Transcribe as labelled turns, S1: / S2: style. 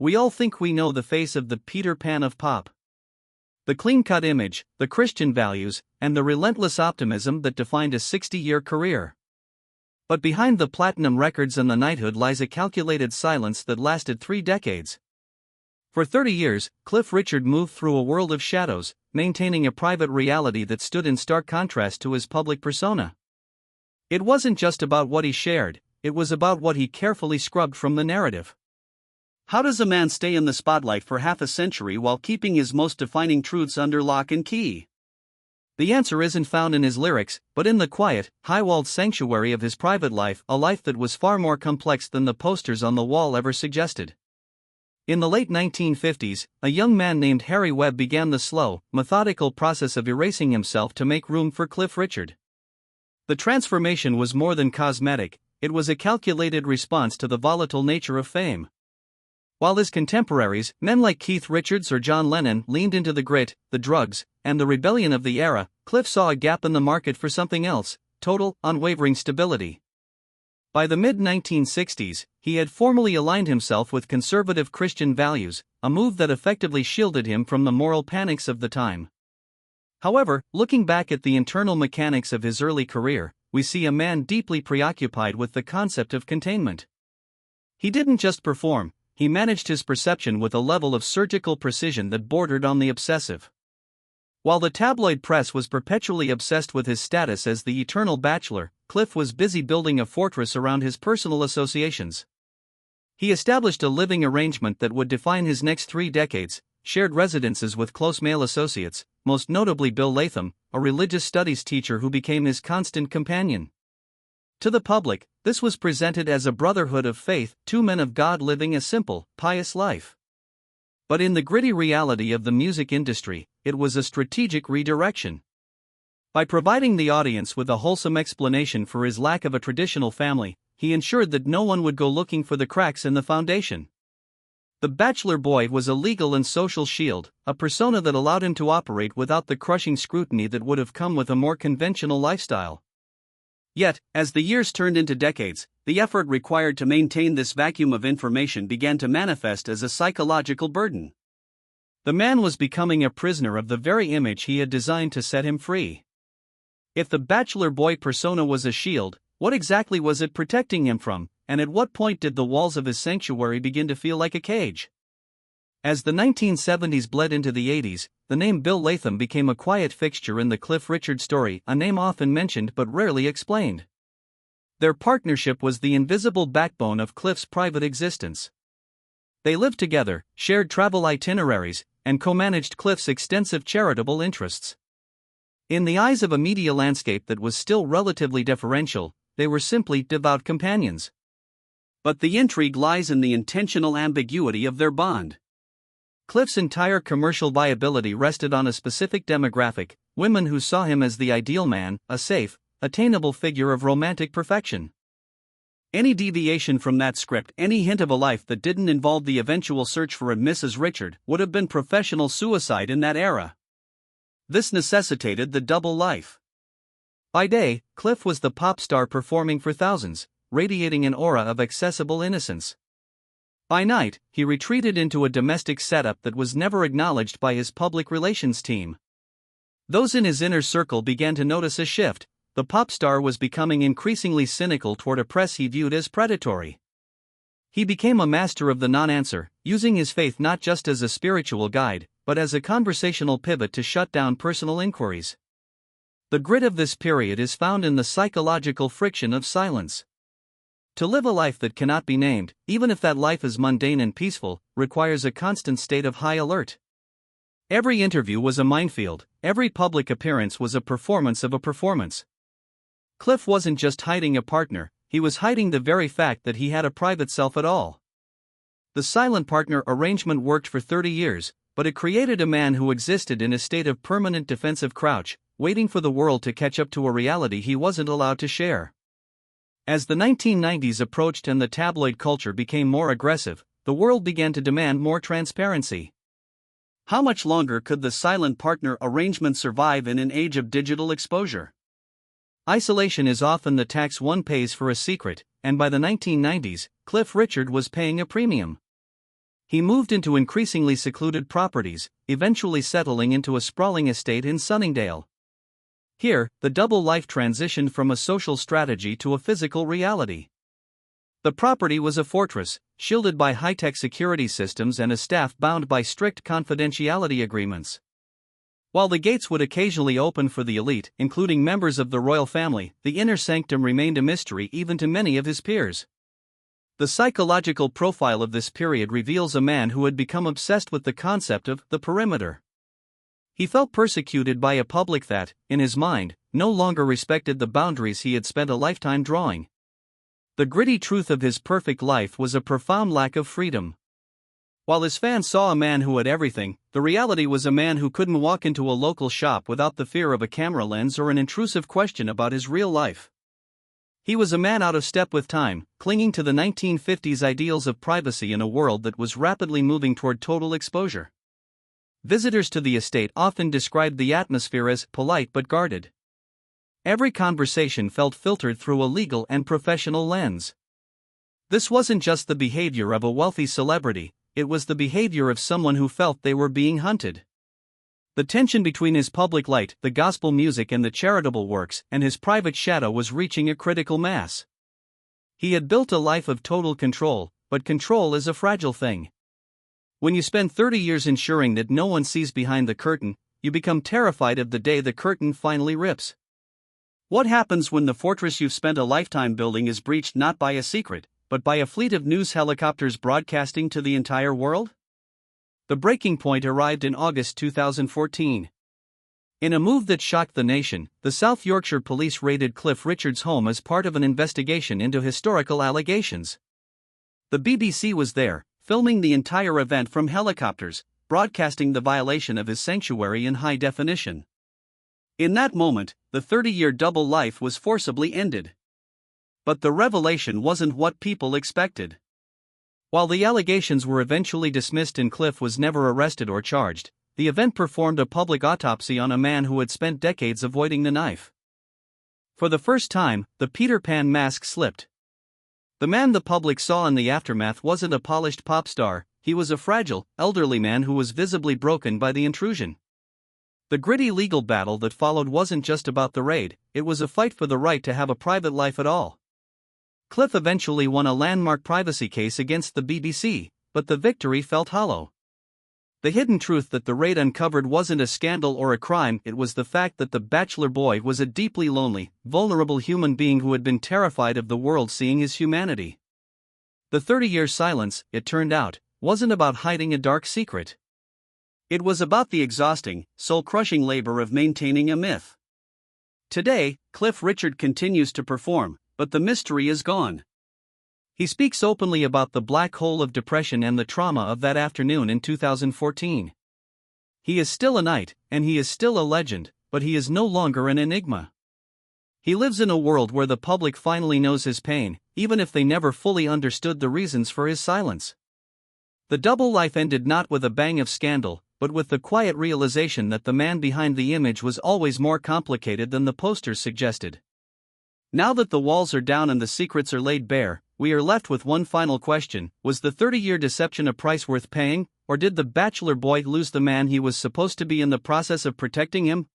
S1: We all think we know the face of the Peter Pan of pop. The clean-cut image, the Christian values, and the relentless optimism that defined a 60-year career. But behind the platinum records and the knighthood lies a calculated silence that lasted 3 decades. For 30 years, Cliff Richard moved through a world of shadows, maintaining a private reality that stood in stark contrast to his public persona. It wasn't just about what he shared, it was about what he carefully scrubbed from the narrative. How does a man stay in the spotlight for half a century while keeping his most defining truths under lock and key? The answer isn't found in his lyrics, but in the quiet, high-walled sanctuary of his private life, a life that was far more complex than the posters on the wall ever suggested. In the late 1950s, a young man named Harry Webb began the slow, methodical process of erasing himself to make room for Cliff Richard. The transformation was more than cosmetic, it was a calculated response to the volatile nature of fame. While his contemporaries, men like Keith Richards or John Lennon, leaned into the grit, the drugs, and the rebellion of the era, Cliff saw a gap in the market for something else: total, unwavering stability. By the mid-1960s, he had formally aligned himself with conservative Christian values, a move that effectively shielded him from the moral panics of the time. However, looking back at the internal mechanics of his early career, we see a man deeply preoccupied with the concept of containment. He didn't just perform, he managed his perception with a level of surgical precision that bordered on the obsessive. While the tabloid press was perpetually obsessed with his status as the eternal bachelor, Cliff was busy building a fortress around his personal associations. He established a living arrangement that would define his next 3 decades, shared residences with close male associates, most notably Bill Latham, a religious studies teacher who became his constant companion. To the public, this was presented as a brotherhood of faith, 2 men of God living a simple, pious life. But in the gritty reality of the music industry, it was a strategic redirection. By providing the audience with a wholesome explanation for his lack of a traditional family, he ensured that no one would go looking for the cracks in the foundation. The bachelor boy was a legal and social shield, a persona that allowed him to operate without the crushing scrutiny that would have come with a more conventional lifestyle. Yet, as the years turned into decades, the effort required to maintain this vacuum of information began to manifest as a psychological burden. The man was becoming a prisoner of the very image he had designed to set him free. If the bachelor boy persona was a shield, what exactly was it protecting him from, and at what point did the walls of his sanctuary begin to feel like a cage? As the 1970s bled into the 80s, the name Bill Latham became a quiet fixture in the Cliff Richard story, a name often mentioned but rarely explained. Their partnership was the invisible backbone of Cliff's private existence. They lived together, shared travel itineraries, and co-managed Cliff's extensive charitable interests. In the eyes of a media landscape that was still relatively deferential, they were simply devout companions. But the intrigue lies in the intentional ambiguity of their bond. Cliff's entire commercial viability rested on a specific demographic: women who saw him as the ideal man, a safe, attainable figure of romantic perfection. Any deviation from that script, any hint of a life that didn't involve the eventual search for a Mrs. Richard, would have been professional suicide in that era. This necessitated the double life. By day, Cliff was the pop star performing for thousands, radiating an aura of accessible innocence. By night, he retreated into a domestic setup that was never acknowledged by his public relations team. Those in his inner circle began to notice a shift. The pop star was becoming increasingly cynical toward a press he viewed as predatory. He became a master of the non-answer, using his faith not just as a spiritual guide, but as a conversational pivot to shut down personal inquiries. The grit of this period is found in the psychological friction of silence. To live a life that cannot be named, even if that life is mundane and peaceful, requires a constant state of high alert. Every interview was a minefield, every public appearance was a performance of a performance. Cliff wasn't just hiding a partner, he was hiding the very fact that he had a private self at all. The silent partner arrangement worked for 30 years, but it created a man who existed in a state of permanent defensive crouch, waiting for the world to catch up to a reality he wasn't allowed to share. As the 1990s approached and the tabloid culture became more aggressive, the world began to demand more transparency. How much longer could the silent partner arrangement survive in an age of digital exposure? Isolation is often the tax one pays for a secret, and by the 1990s, Cliff Richard was paying a premium. He moved into increasingly secluded properties, eventually settling into a sprawling estate in Sunningdale. Here, the double life transitioned from a social strategy to a physical reality. The property was a fortress, shielded by high-tech security systems and a staff bound by strict confidentiality agreements. While the gates would occasionally open for the elite, including members of the royal family, the inner sanctum remained a mystery even to many of his peers. The psychological profile of this period reveals a man who had become obsessed with the concept of the perimeter. He felt persecuted by a public that, in his mind, no longer respected the boundaries he had spent a lifetime drawing. The gritty truth of his perfect life was a profound lack of freedom. While his fans saw a man who had everything, the reality was a man who couldn't walk into a local shop without the fear of a camera lens or an intrusive question about his real life. He was a man out of step with time, clinging to the 1950s ideals of privacy in a world that was rapidly moving toward total exposure. Visitors to the estate often described the atmosphere as polite but guarded. Every conversation felt filtered through a legal and professional lens. This wasn't just the behavior of a wealthy celebrity, it was the behavior of someone who felt they were being hunted. The tension between his public light, the gospel music and the charitable works, and his private shadow was reaching a critical mass. He had built a life of total control, but control is a fragile thing. When you spend 30 years ensuring that no one sees behind the curtain, you become terrified of the day the curtain finally rips. What happens when the fortress you've spent a lifetime building is breached not by a secret, but by a fleet of news helicopters broadcasting to the entire world? The breaking point arrived in August 2014. In a move that shocked the nation, the South Yorkshire police raided Cliff Richard's home as part of an investigation into historical allegations. The BBC was there, filming the entire event from helicopters, broadcasting the violation of his sanctuary in high definition. In that moment, the 30-year double life was forcibly ended. But the revelation wasn't what people expected. While the allegations were eventually dismissed and Cliff was never arrested or charged, the event performed a public autopsy on a man who had spent decades avoiding the knife. For the first time, the Peter Pan mask slipped. The man the public saw in the aftermath wasn't a polished pop star, he was a fragile, elderly man who was visibly broken by the intrusion. The gritty legal battle that followed wasn't just about the raid, it was a fight for the right to have a private life at all. Cliff eventually won a landmark privacy case against the BBC, but the victory felt hollow. The hidden truth that the raid uncovered wasn't a scandal or a crime, it was the fact that the Bachelor boy was a deeply lonely, vulnerable human being who had been terrified of the world seeing his humanity. The 30-year silence, it turned out, wasn't about hiding a dark secret. It was about the exhausting, soul-crushing labor of maintaining a myth. Today, Cliff Richard continues to perform, but the mystery is gone. He speaks openly about the black hole of depression and the trauma of that afternoon in 2014. He is still a knight, and he is still a legend, but he is no longer an enigma. He lives in a world where the public finally knows his pain, even if they never fully understood the reasons for his silence. The double life ended not with a bang of scandal, but with the quiet realization that the man behind the image was always more complicated than the posters suggested. Now that the walls are down and the secrets are laid bare, we are left with one final question: was the 30-year deception a price worth paying, or did the Bachelor boy lose the man he was supposed to be in the process of protecting him?